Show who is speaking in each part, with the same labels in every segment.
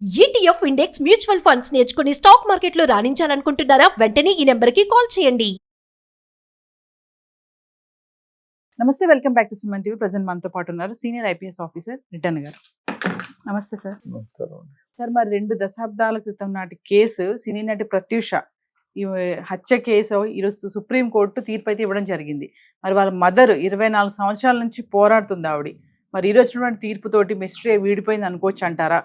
Speaker 1: ETF index mutual funds నేర్చుకుని stock మార్కెట్లో రాణించాలనుకుంటున్నారా? వెంటనే ఈ నెంబర్కి కాల్ చేయండి.
Speaker 2: నమస్తే, welcome back to Suman TV. Present మనతో పాటు ఉన్నారు సీనియర్ ఐపీఎస్ ఆఫీసర్ రిటర్న్ గారు. నమస్తే సార్. సార్, మరి 2 దశాబ్దాల క్రితం నాటి కేసు సినీ నటి ప్రత్యూష ఈ హత్య కేసు ఈరోజు సుప్రీం కోర్టు తీర్పు అయితే ఇవ్వడం జరిగింది. మరి వాళ్ళ మదర్ 24 సంవత్సరాల నుంచి పోరాడుతుంది ఆవిడ. మరి ఈరోజు వచ్చినటువంటి తీర్పుతోటి మిస్టరీ వీడిపోయింది అనుకోవచ్చు అంటారా?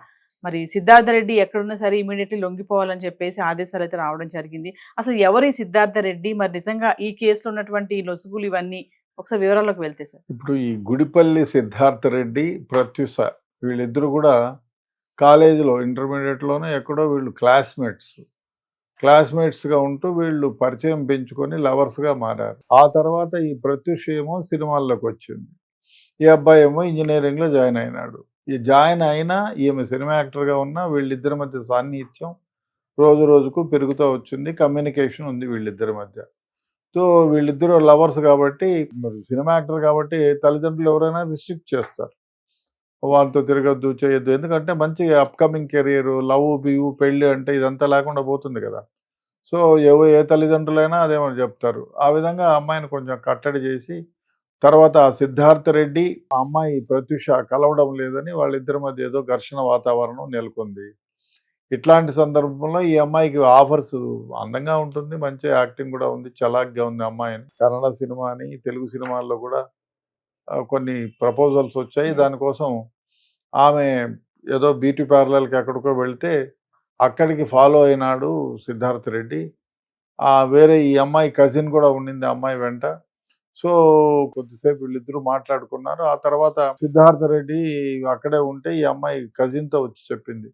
Speaker 2: మరి సిద్ధార్థ రెడ్డి ఎక్కడున్నా సరే ఇమీడియట్లీ లొంగిపోవాలని చెప్పేసి ఆదేశాలు అయితే రావడం జరిగింది. అసలు ఎవరు ఈ సిద్ధార్థ రెడ్డి? మరి నిజంగా ఈ కేసులో ఉన్నటువంటి లొసుగులు ఇవన్నీ ఒకసారి వివరాల్లోకి వెళ్తే సార్.
Speaker 3: ఇప్పుడు ఈ గుడిపల్లి సిద్ధార్థ రెడ్డి, ప్రత్యూష వీళ్ళిద్దరు కూడా కాలేజీలో ఇంటర్మీడియట్లోనే ఎక్కడో వీళ్ళు క్లాస్మేట్స్గా ఉంటూ వీళ్ళు పరిచయం పెంచుకొని లవర్స్గా మారారు. ఆ తర్వాత ఈ ప్రత్యూష ఏమో సినిమాల్లోకి వచ్చింది, ఈ అబ్బాయి ఏమో ఇంజనీరింగ్లో జాయిన్ అయినాడు. ఈ జాయిన్ అయినా ఈమె సినిమా యాక్టర్గా ఉన్న వీళ్ళిద్దరి మధ్య సాన్నిహిత్యం రోజు రోజుకు పెరుగుతూ వచ్చింది. కమ్యూనికేషన్ ఉంది వీళ్ళిద్దరి మధ్య. సో వీళ్ళిద్దరూ లవర్స్ కాబట్టి, మరి సినిమా యాక్టర్ కాబట్టి తల్లిదండ్రులు ఎవరైనా రిస్ట్రిక్ట్ చేస్తారు, వాళ్ళతో తిరగద్దు, చేయొద్దు. ఎందుకంటే మంచి అప్కమింగ్ కెరియర్, లవ్, బివు, పెళ్ళి అంటే ఇదంతా లేకుండా పోతుంది కదా. సో ఏ తల్లిదండ్రులైనా అదేమని చెప్తారు. ఆ విధంగా అమ్మాయిని కొంచెం కట్టడి చేసి, తర్వాత సిద్ధార్థ రెడ్డి ఆ అమ్మాయి ప్రత్యూష కలవడం లేదని వాళ్ళిద్దరి మధ్య ఏదో ఘర్షణ వాతావరణం నెలకొంది. ఇట్లాంటి సందర్భంలో ఈ అమ్మాయికి ఆఫర్స్, అందంగా ఉంటుంది, మంచి యాక్టింగ్ కూడా ఉంది, చలాక్గా ఉంది అమ్మాయిని. కన్నడ సినిమా అని, తెలుగు సినిమాల్లో కూడా కొన్ని ప్రపోజల్స్ వచ్చాయి. దానికోసం ఆమె ఏదో బ్యూటీ పార్లర్కి ఎక్కడికో వెళ్తే అక్కడికి ఫాలో అయినాడు సిద్ధార్థ రెడ్డి. వేరే ఈ అమ్మాయి కజిన్ కూడా ఉండింది ఆ అమ్మాయి వెంట. సో కొద్దిసేపు వీళ్ళిద్దరూ మాట్లాడుకున్నారు. ఆ తర్వాత సిద్ధార్థ రెడ్డి అక్కడే ఉంటే ఈ అమ్మాయి కజిన్తో వచ్చి చెప్పింది,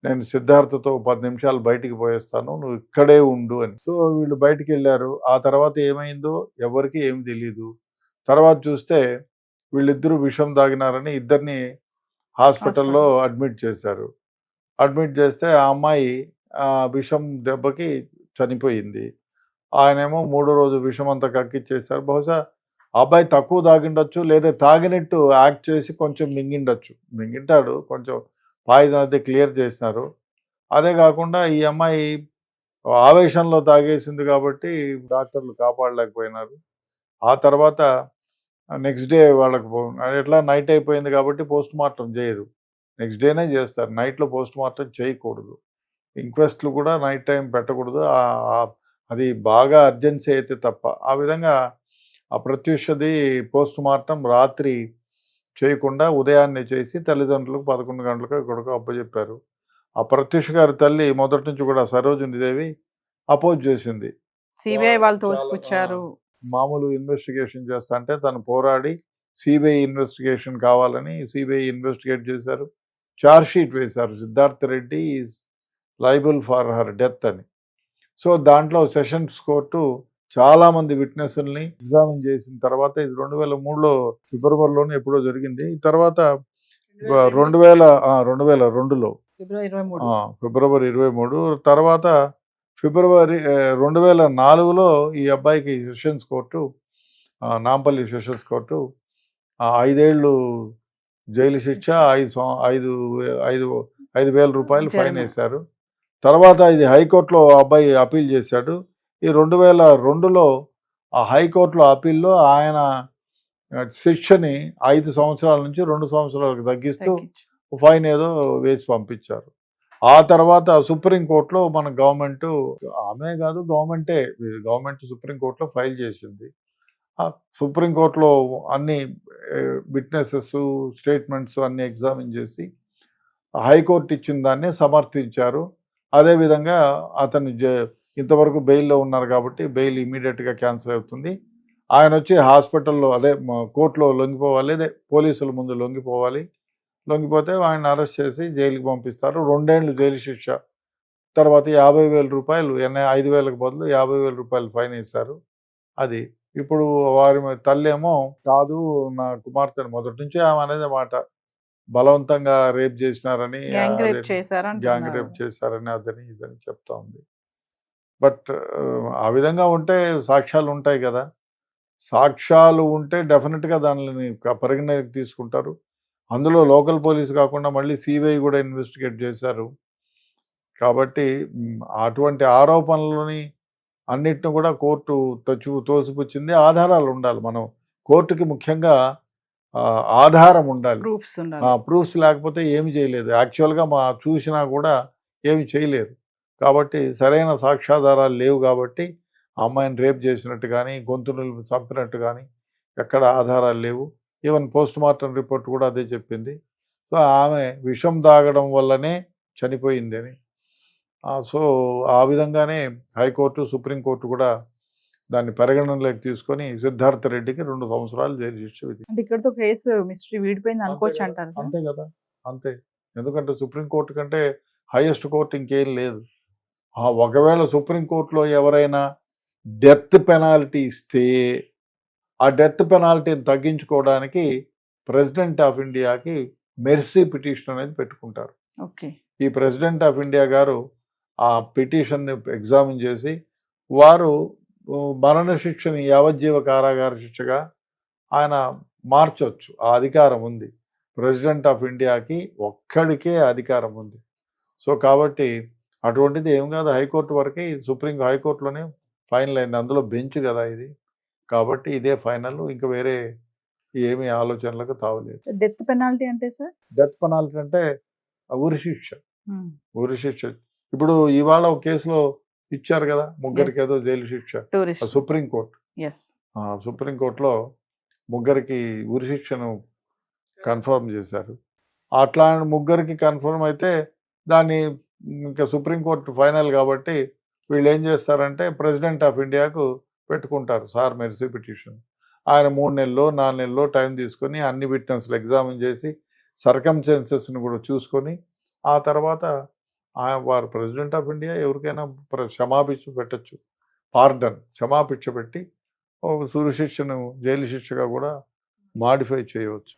Speaker 3: నేను సిద్ధార్థతో 10 నిమిషాలు బయటికి పోయేస్తాను, నువ్వు ఇక్కడే ఉండు అని. సో వీళ్ళు బయటికి వెళ్ళారు. ఆ తర్వాత ఏమైందో ఎవరికి ఏమి తెలీదు. తర్వాత చూస్తే వీళ్ళిద్దరూ విషం తాగినారని ఇద్దరిని హాస్పిటల్లో అడ్మిట్ చేశారు. అడ్మిట్ చేస్తే ఆ అమ్మాయి విషం దెబ్బకి చనిపోయింది. ఆయనేమో 3వ రోజు విషం అంతా కక్కిచ్చేశారు. బహుశా అబ్బాయి తక్కువ తాగిండొచ్చు, లేదా తాగినట్టు యాక్ట్ చేసి కొంచెం మింగింటాడు, కొంచెం పాయిజన్ అయితే క్లియర్ చేసినారు. అదే కాకుండా ఈ అమ్మాయి ఆవేశంలో తాగేసింది కాబట్టి డాక్టర్లు కాపాడలేకపోయినారు. ఆ తర్వాత నెక్స్ట్ డే వాళ్ళకు ఎట్లా నైట్ అయిపోయింది కాబట్టి పోస్ట్ మార్టం చేయరు, నెక్స్ట్ డేనే చేస్తారు. నైట్లో పోస్ట్ మార్టం చేయకూడదు, ఇంక్వెస్ట్లు కూడా నైట్ టైం పెట్టకూడదు, అది బాగా అర్జెన్సీ అయితే తప్ప. ఆ విధంగా ఆ ప్రత్యూషది పోస్ట్ మార్టం రాత్రి చేయకుండా ఉదయాన్నే చేసి తల్లిదండ్రులకు 11 గంటలకు ఇక్కడికి అప్పచెప్పారు. ఆ ప్రత్యూష గారి తల్లి మొదటి నుంచి కూడా సరోజినీదేవి అపోజ్ చేసింది.
Speaker 2: సిబిఐ వాళ్ళు తోసిపుచ్చారు.
Speaker 3: మామూలు ఇన్వెస్టిగేషన్ చేస్తా అంటే తను పోరాడి సిబిఐ ఇన్వెస్టిగేషన్ కావాలని సిబిఐ ఇన్వెస్టిగేట్ చేశారు. ఛార్జ్ షీట్ వేశారు, Siddhartha Reddy is liable for her death అని. సో దాంట్లో సెషన్స్ కోర్టు చాలామంది విట్నెస్ని ఎగ్జామిన్ చేసిన తర్వాత, ఇది 2003లో ఫిబ్రవరిలోనే ఎప్పుడో జరిగింది. ఈ తర్వాత 2002లో ఫిబ్రవరి 23, తర్వాత ఫిబ్రవరి 2004లో ఈ అబ్బాయికి sessions court, Nampally sessions court 5 ఏళ్ళు జైలు శిక్ష, 5,000 రూపాయలు ఫైన్ వేశారు. తర్వాత ఇది హైకోర్టులో అబ్బాయి అప్పీల్ చేశాడు. ఈ 2002లో ఆ హైకోర్టులో అప్పీల్లో ఆయన శిక్షని 5 సంవత్సరాల నుంచి 2 సంవత్సరాలకు తగ్గిస్తూ ఫైన్ ఏదో వేసి పంపించారు. ఆ తర్వాత సుప్రీంకోర్టులో మన ఆమె కాదు గవర్నమెంట్ సుప్రీంకోర్టులో ఫైల్ చేసింది. సుప్రీంకోర్టులో అన్ని విట్నెసెస్ స్టేట్మెంట్స్ అన్ని ఎగ్జామిన్ చేసి హైకోర్టు ఇచ్చిన దాన్ని సమర్థించారు. అదేవిధంగా అతను ఇంతవరకు బెయిల్లో ఉన్నారు కాబట్టి బెయిల్ ఇమీడియట్గా క్యాన్సిల్ అవుతుంది. ఆయన వచ్చి హాస్పిటల్లో కోర్టులో లొంగిపోవాలి, పోలీసుల ముందు లొంగిపోతే ఆయన అరెస్ట్ చేసి జైలుకి పంపిస్తారు. 2 ఏళ్ళు జైలు శిక్ష, తర్వాత 50,000 రూపాయలు, 5,000కు బదులు 50,000 రూపాయలు ఫైన్ వేశారు. అది ఇప్పుడు వారి తల్లి ఏమో, కాదు నా కుమార్తెను మొదటి నుంచి ఆమె అనేది మాట బలవంతంగా రేప్ చేసినారని, గ్యాంగ్ రేప్ చేశారని, అదని ఇదని చెప్తా ఉంది. బట్ ఆ విధంగా ఉంటే సాక్ష్యాలు ఉంటాయి కదా, సాక్ష్యాలు ఉంటే డెఫినెట్గా దానిని పరిగణనకి తీసుకుంటారు. అందులో లోకల్ పోలీస్ కాకుండా మళ్ళీ సిబిఐ కూడా ఇన్వెస్టిగేట్ చేశారు. కాబట్టి అటువంటి ఆరోపణలని అన్నిటిని కూడా కోర్టు తోసిపుచ్చింది. ఆధారాలు ఉండాలి. మనం కోర్టుకి ముఖ్యంగా ఆధారం ఉండాలి.
Speaker 2: ప్రూఫ్స్ ఉండాలి.
Speaker 3: ప్రూఫ్స్ లేకపోతే ఏమి చేయలేదు. యాక్చువల్గా చూసినా కూడా ఏమి చేయలేరు. కాబట్టి సరైన సాక్ష్యాధారాలు లేవు కాబట్టి అమ్మాయిని రేప్ చేసినట్టు కానీ గొంతును చంపినట్టు కానీ ఎక్కడ ఆధారాలు లేవు. ఈవెన్ పోస్ట్ మార్టం రిపోర్ట్ కూడా అదే చెప్పింది. సో ఆమె విషం తాగడం వల్లనే చనిపోయింది అని. సో ఆ విధంగానే హైకోర్టు సుప్రీంకోర్టు కూడా దాన్ని పరిగణనలోకి తీసుకొని సిద్ధార్థ రెడ్డికి 2 సంవత్సరాలు జైలు శిక్ష విధించింది.
Speaker 2: అంటే ఇక్కడతో కేసు మిస్టరీ వీడిపోయింది అనుకోవచ్చు అంటారు సార్?
Speaker 3: అంతే కదా, అంతే. ఎందుకంటే సుప్రీంకోర్టు కంటే హైయెస్ట్ కోర్టు ఇంకేం లేదు. ఒకవేళ సుప్రీంకోర్టులో ఎవరైనా డెత్ పెనాల్టీ ఇస్తే ఆ డెత్ పెనాల్టీని తగ్గించుకోవడానికి ప్రెసిడెంట్ ఆఫ్ ఇండియాకి మెర్సీ పిటిషన్ అనేది పెట్టుకుంటారు.
Speaker 2: ఓకే.
Speaker 3: ఈ ప్రెసిడెంట్ ఆఫ్ ఇండియా గారు ఆ పిటిషన్ని ఎగ్జామిన్ చేసి వారు మరణశిక్షని యావజ్జీవ కారాగార శిక్షగా ఆయన మార్చొచ్చు. ఆ అధికారం ఉంది. ప్రెసిడెంట్ ఆఫ్ ఇండియాకి ఒక్కడికే అధికారం ఉంది. సో కాబట్టి అటువంటిది ఏం కాదు. హైకోర్టు వరకే, హైకోర్టులోనే ఫైనల్ అయింది. అందులో బెంచ్ కదా ఇది. కాబట్టి ఇదే ఫైనల్. ఇంకా వేరే ఏమి ఆలోచనలకు తావలేదు.
Speaker 2: డెత్ పెనాల్టీ అంటే సార్?
Speaker 3: డెత్ పెనాల్టీ అంటే ఉరిశిక్ష. ఉరిశిక్ష ఇప్పుడు ఇవాళ ఒక కేసులో ఇచ్చారు కదా, ముగ్గురికి ఏదో జైలు శిక్ష. సుప్రీంకోర్టు సుప్రీంకోర్టులో ముగ్గురికి ఉరిశిక్షను కన్ఫర్మ్ చేశారు. అట్లా ముగ్గురికి కన్ఫర్మ్ అయితే దాన్ని ఇంకా సుప్రీంకోర్టు ఫైనల్ కాబట్టి వీళ్ళు ఏం చేస్తారంటే ప్రెసిడెంట్ ఆఫ్ ఇండియాకు పెట్టుకుంటారు సార్ మెర్సీ పిటిషన్. ఆయన 3 నెలలు 4 నెలలు టైం తీసుకొని అన్ని విట్నెస్లు ఎగ్జామిన్ చేసి సర్కమ్స్టెన్సెస్ని కూడా చూసుకొని ఆ తర్వాత వారు ప్రెసిడెంట్ ఆఫ్ ఇండియా ఎవరికైనా క్షమాభిక్ష పెట్టచ్చు. క్షమాభిక్ష పెట్టి ఉరిశిక్షను జైలు శిక్షగా కూడా మాడిఫై చేయవచ్చు.